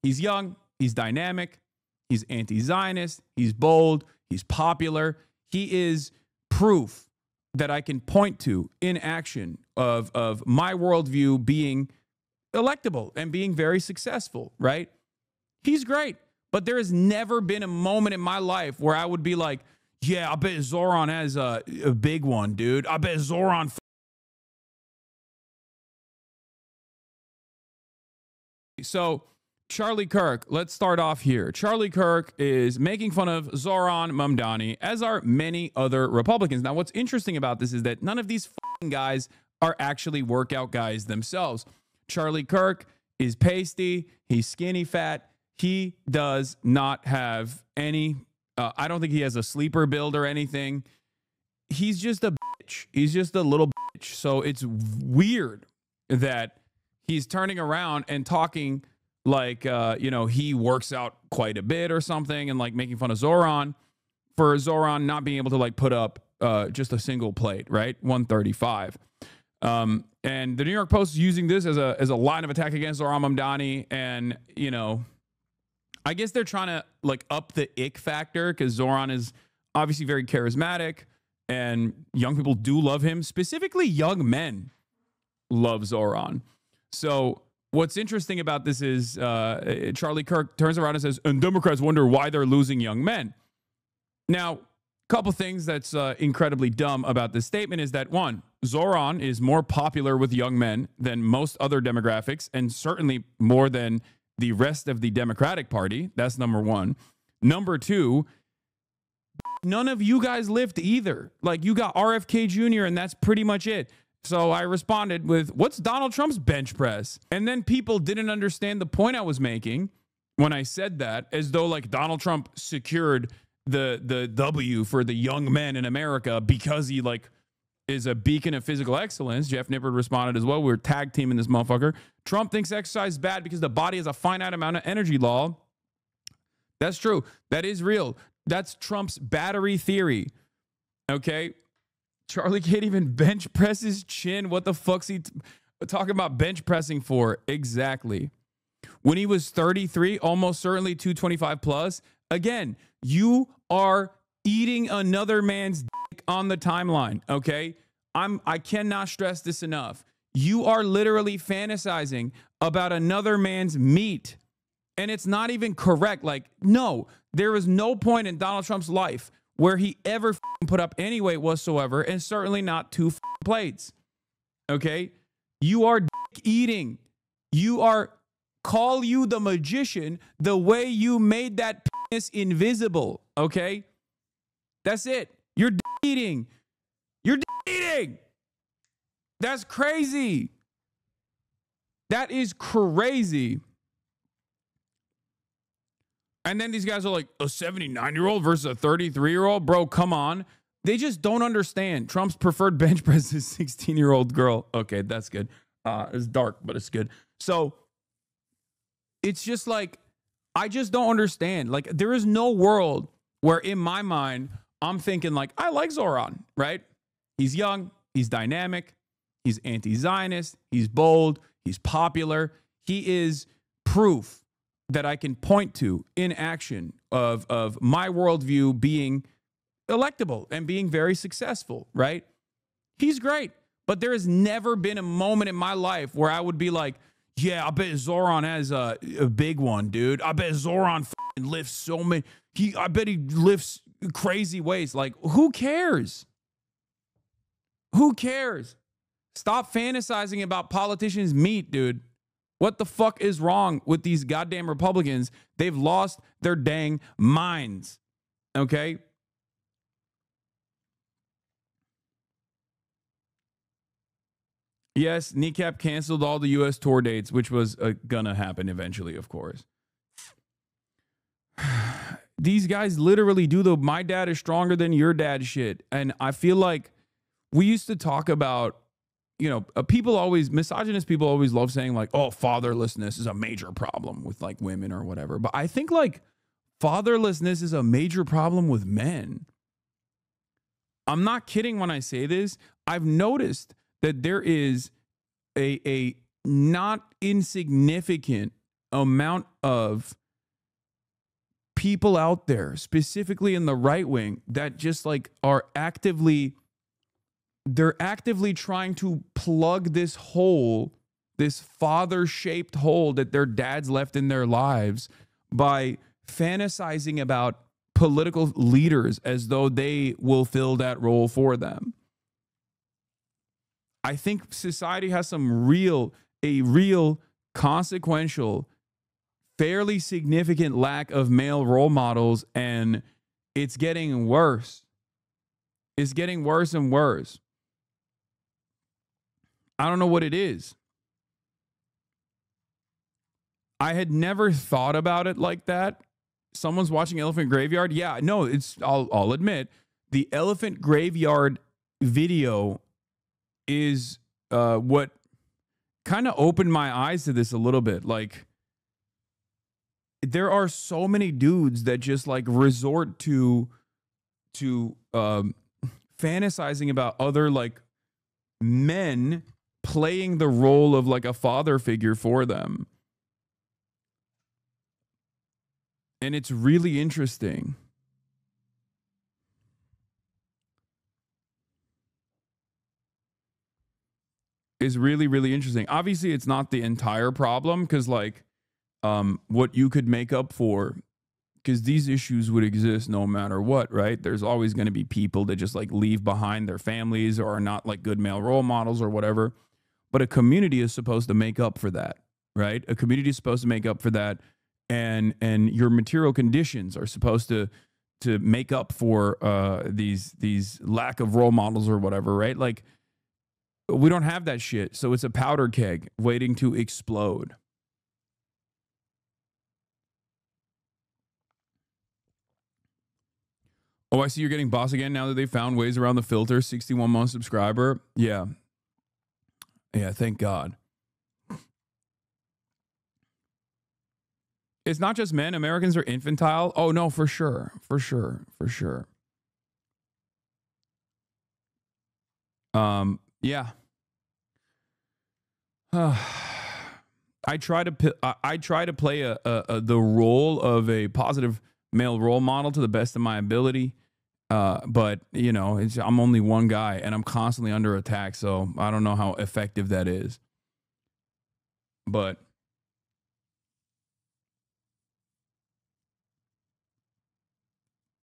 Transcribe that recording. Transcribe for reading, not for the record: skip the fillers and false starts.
He's young, he's dynamic, he's anti-Zionist, he's bold, he's popular. He is proof that I can point to in action of my worldview being electable and being very successful, right? He's great. But there has never been a moment in my life where I would be like, yeah, I bet Zohran has a big one, dude. I bet Zohran. So Charlie Kirk, let's start off here. Charlie Kirk is making fun of Zohran Mamdani, as are many other Republicans. Now, what's interesting about this is that none of these guys are actually workout guys themselves. Charlie Kirk is pasty. He's skinny fat. He does not have any, I don't think he has a sleeper build or anything. He's just a bitch. He's just a little bitch. So it's weird that he's turning around and talking like, he works out quite a bit or something, and like making fun of Zohran for Zohran not being able to like put up just a single plate, right? 135. And the New York Post is using this as a line of attack against Zohran Mamdani. And, I guess they're trying to like up the ick factor because Zohran is obviously very charismatic and young people do love him. Specifically, young men love Zohran. So what's interesting about this is Charlie Kirk turns around and says, and Democrats wonder why they're losing young men. Now, a couple things that's incredibly dumb about this statement is that, one, Zohran is more popular with young men than most other demographics, and certainly more than the rest of the Democratic Party. That's number one. Number two, none of you guys lift either. Like, you got RFK Jr., and that's pretty much it. So I responded with, what's Donald Trump's bench press? And then people didn't understand the point I was making when I said that, as though like Donald Trump secured the W for the young men in America because he like is a beacon of physical excellence. Jeff Nippard responded as well. We're tag teaming this motherfucker. Trump thinks exercise is bad because the body has a finite amount of energy law. That's true. That is real. That's Trump's battery theory. Okay. Charlie can't even bench press his chin. What the fuck's he talking about bench pressing for? Exactly. When he was 33, almost certainly 225 plus. Again, you are eating another man's dick on the timeline. Okay. I cannot stress this enough. You are literally fantasizing about another man's meat. And it's not even correct. Like, no, there is no point in Donald Trump's life where he ever put up any weight whatsoever, and certainly not 2 plates. Okay? You are dick eating. You are, call you the magician, the way you made that penis invisible. Okay? That's it. You're dick eating. You're dick eating. That's crazy. That is crazy. And then these guys are like, a 79-year-old versus a 33-year-old? Bro, come on. They just don't understand. Trump's preferred bench press is 16-year-old girl. Okay, that's good. It's dark, but it's good. So it's just like, I just don't understand. Like, there is no world where in my mind, I'm thinking like, I like Zohran, right? He's young. He's dynamic. He's anti-Zionist. He's bold. He's popular. He is proof that I can point to in action of my worldview being electable and being very successful, right? He's great. But there has never been a moment in my life where I would be like, yeah, I bet Zohran has a big one, dude. I bet Zohran lifts so many. I bet he lifts crazy weights. Like, who cares? Who cares? Stop fantasizing about politicians' meat, dude. What the fuck is wrong with these goddamn Republicans? They've lost their dang minds. Okay? Yes, Kneecap canceled all the U.S. tour dates, which was gonna happen eventually, of course. These guys literally do the my dad is stronger than your dad shit. And I feel like we used to talk about, people always, misogynist people always love saying like, oh, fatherlessness is a major problem with like women or whatever. But I think like fatherlessness is a major problem with men. I'm not kidding when I say this. I've noticed that there is a not insignificant amount of people out there, specifically in the right wing, that just like are actively trying to plug this hole, this father-shaped hole that their dads left in their lives by fantasizing about political leaders as though they will fill that role for them. I think society has a real consequential, fairly significant lack of male role models, and it's getting worse. It's getting worse and worse. I don't know what it is. I had never thought about it like that. Someone's watching Elephant Graveyard. Yeah, no, I'll admit, the Elephant Graveyard video is what kind of opened my eyes to this a little bit. Like, there are so many dudes that just like resort to fantasizing about other like men playing the role of like a father figure for them. And it's really interesting. It's really, really interesting. Obviously, it's not the entire problem, because like what you could make up for, because these issues would exist no matter what, right? There's always going to be people that just like leave behind their families or are not like good male role models or whatever. But a community is supposed to make up for that, right? A community is supposed to make up for that. And your material conditions are supposed to make up for these lack of role models or whatever, right? Like, we don't have that shit. So it's a powder keg waiting to explode. Oh, I see you're getting boss again now that they found ways around the filter. 61-month subscriber. Yeah. Yeah, thank God. It's not just men. Americans are infantile. Oh, no, for sure. For sure. For sure. Yeah. I try to play the role of a positive male role model to the best of my ability. But, you know, I'm only one guy and I'm constantly under attack. So I don't know how effective that is. But